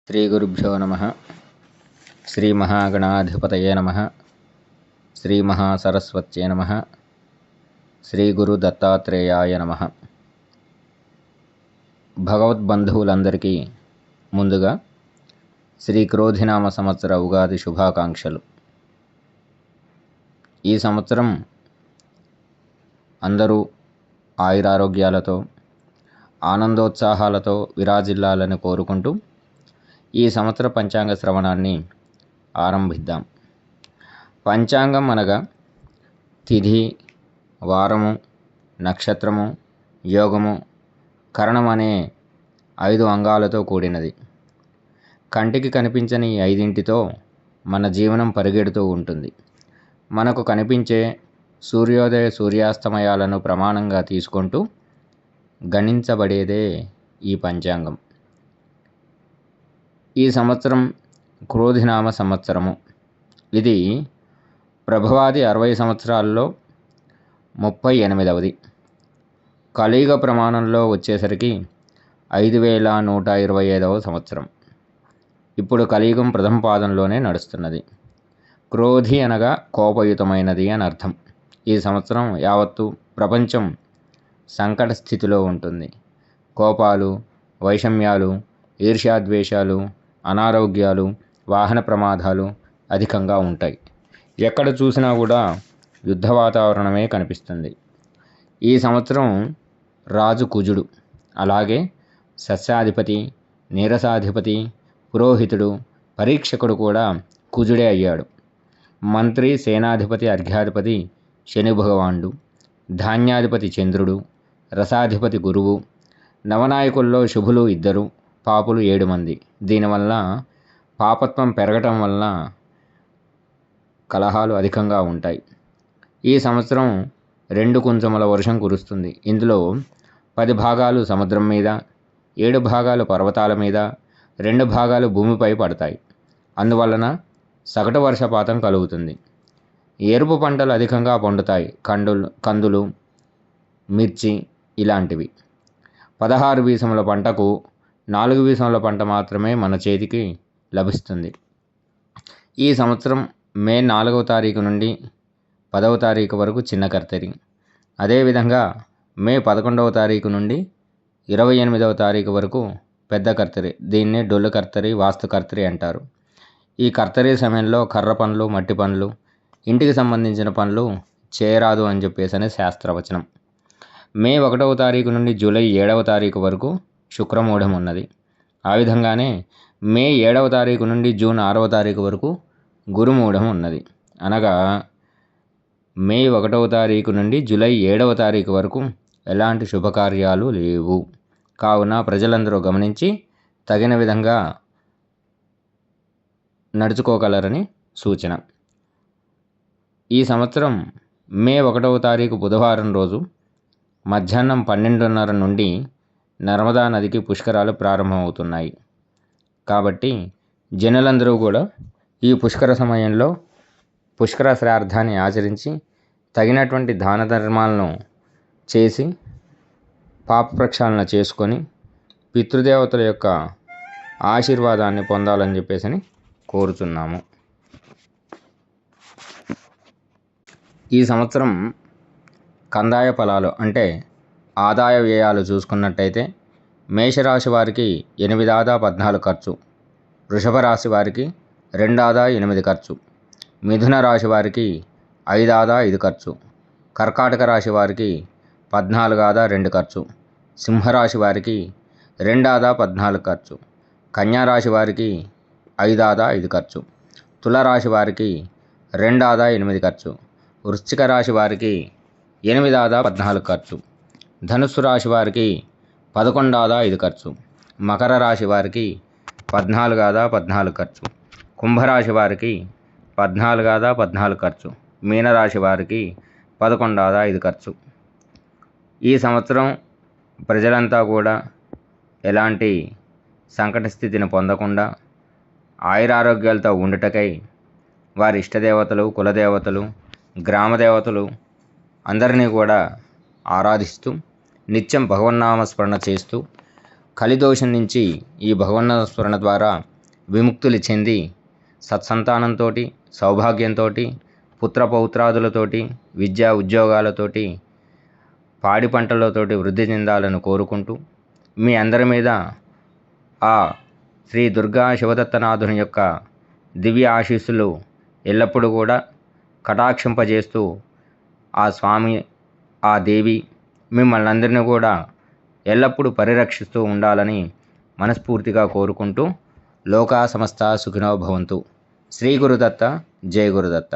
శ్రీగురుభ్యో నమః. శ్రీమహాగణాధిపతయే నమః. శ్రీమహాసరస్వత్యే నమః. శ్రీగురుదత్తాత్రేయాయ నమః. భగవద్బంధువులందరికీ ముందుగా శ్రీ క్రోధినామ సంవత్సర ఉగాది శుభాకాంక్షలు. ఈ సంవత్సరం అందరూ ఆయురారోగ్యాలతో ఆనందోత్సాహాలతో విరాజిల్లాలని కోరుకుంటూ ఈ సంవత్సర పంచాంగ శ్రవణాన్ని ఆరంభిద్దాం. పంచాంగం అనగా తిథి, వారము, నక్షత్రము, యోగము, కరణం అనే 5 అంగాలతో కూడినది. కంటికి కనిపించని 5ంటితో మన జీవనం పరిగెడుతూ ఉంటుంది. మనకు కనిపించే సూర్యోదయ సూర్యాస్తమయాలను ప్రమాణంగా తీసుకుంటూ గణించబడేదే ఈ పంచాంగం. ఈ సంవత్సరం క్రోధినామ సంవత్సరము. ఇది ప్రభవాది 60 సంవత్సరాల్లో 38వది. కలియుగ ప్రమాణంలో వచ్చేసరికి 5125వ సంవత్సరం. ఇప్పుడు కలియుగం ప్రథమ పాదంలోనే నడుస్తున్నది. క్రోధి అనగా కోపయుతమైనది అని అర్థం. ఈ సంవత్సరం యావత్తు ప్రపంచం సంకట స్థితిలో ఉంటుంది. కోపాలు, వైషమ్యాలు, ఈర్ష్యాద్వేషాలు, అనారోగ్యాలు, వాహన ప్రమాదాలు అధికంగా ఉంటాయి. ఎక్కడ చూసినా కూడా యుద్ధ వాతావరణమే కనిపిస్తుంది. ఈ సంవత్సరం రాజు కుజుడు, అలాగే సస్యాధిపతి, నీరసాధిపతి, పురోహితుడు, పరీక్షకుడు కూడా కుజుడే అయ్యాడు. మంత్రి, సేనాధిపతి, అర్ఘ్యాధిపతి శని భగవానుడు, ధాన్యాధిపతి చంద్రుడు, రసాధిపతి గురువు, నవనాయకుల్లో శుభులు 2, పాపులు 7 మంది. దీనివల్ల పాపత్వం పెరగటం వలన కలహాలు అధికంగా ఉంటాయి. ఈ సంవత్సరం 2 కుంచముల వర్షం కురుస్తుంది. ఇందులో 10 భాగాలు సముద్రం మీద, 7 భాగాలు పర్వతాల మీద, 2 భాగాలు భూమిపై పడతాయి. అందువలన సగటు వర్షపాతం కలుగుతుంది. ఎరుపు పంటలు అధికంగా పండుతాయి. కందులు, మిర్చి ఇలాంటివి. 16 వీసముల పంటకు 4 వీసముల పంట మాత్రమే మన చేతికి లభిస్తుంది. ఈ సంవత్సరం మే 4వ తారీఖు నుండి 10వ తారీఖు వరకు చిన్న కర్తరి, అదేవిధంగా మే 11వ తారీఖు నుండి 28వ తారీఖు వరకు పెద్ద కర్తరి. దీన్నే డొల్లు కర్తరి, వాస్తు కర్తరి అంటారు. ఈ కర్తరి సమయంలో కర్ర పనులు, మట్టి పనులు, ఇంటికి సంబంధించిన పనులు చేయరాదు అని చెప్పేసి శాస్త్రవచనం. మే 1వ తారీఖు నుండి జూలై 7వ తారీఖు వరకు శుక్రమూఢం ఉన్నది. ఆ విధంగానే మే 7వ తారీఖు నుండి జూన్ 6వ తారీఖు వరకు గురుమూఢం ఉన్నది. అనగా మే 1వ తారీఖు నుండి జూలై 7వ తారీఖు వరకు ఎలాంటి శుభకార్యాలు లేవు. కావున ప్రజలందరూ గమనించి తగిన విధంగా నడుచుకోగలరని సూచన. ఈ సంవత్సరం మే 1వ తారీఖు బుధవారం రోజు మధ్యాహ్నం 12:30 నుండి నర్మదా నదికి పుష్కరాలు ప్రారంభమవుతున్నాయి. కాబట్టి జనులందరూ కూడా ఈ పుష్కర సమయంలో పుష్కర శ్రార్థాన్ని ఆచరించి తగినటువంటి దాన ధర్మాలను చేసి పాప ప్రక్షాళన చేసుకొని పితృదేవతల యొక్క ఆశీర్వాదాన్ని పొందాలని చెప్పేసి కోరుతున్నాము. ఈ సంవత్సరం కందాయ ఫలాలు అంటే ఆదాయ వ్యయాలు చూసుకున్నట్టయితే మేషరాశి వారికి 8 ఆదా 14 ఖర్చు, వృషభ రాశి వారికి 2 ఆదా 8 ఖర్చు, మిథున రాశి వారికి 5 ఆదా 5 ఖర్చు, కర్కాటక రాశి వారికి 14 ఆదా 2 ఖర్చు, సింహరాశి వారికి 2 ఆదా 14 ఖర్చు, కన్యా రాశి వారికి 5 ఆదా 5 ఖర్చు, తులారాశి వారికి 2 ఆదా 8 ఖర్చు, వృశ్చిక రాశి వారికి 8 ఆదా 14 ఖర్చు, ధనుస్సు రాశి వారికి 11 ఆదా 5 ఖర్చు, మకర రాశి వారికి 14 ఆదా 14 ఖర్చు, కుంభరాశి వారికి 14 ఆదా 14 ఖర్చు, మీనరాశి వారికి 11 ఆదా 5 ఖర్చు. ఈ సంవత్సరం ప్రజలంతా కూడా ఎలాంటి సంకట స్థితిని పొందకుండా ఆయురారోగ్యాలతో ఉండుటకై వారి ఇష్టదేవతలు, కులదేవతలు, గ్రామ దేవతలు అందరినీ కూడా ఆరాధిస్తూ నిత్యం భగవన్నామ స్మరణ చేస్తూ కలిదోషం నుంచి ఈ భగవన్నామ స్మరణ ద్వారా విముక్తులు చెంది సత్సంతానంతో, సౌభాగ్యంతో, పుత్ర పౌత్రాదులతోటి, విద్యా ఉద్యోగాలతోటి, పాడి పంటలతోటి వృద్ధి చెందాలని కోరుకుంటూ మీ అందరి మీద ఆ శ్రీ దుర్గా శివదత్తనాథుని యొక్క దివ్య ఆశీస్సులు ఎల్లప్పుడూ కూడా కటాక్షింపజేస్తూ ఆ స్వామి, ఆ దేవి మిమ్మల్ని అందరినీ కూడా ఎల్లప్పుడూ పరిరక్షిస్తూ ఉండాలని మనస్ఫూర్తిగా కోరుకుంటూ లోకా సమస్త సుఖినో భవంతు. శ్రీ గురుదత్త, జయ గురుదత్త.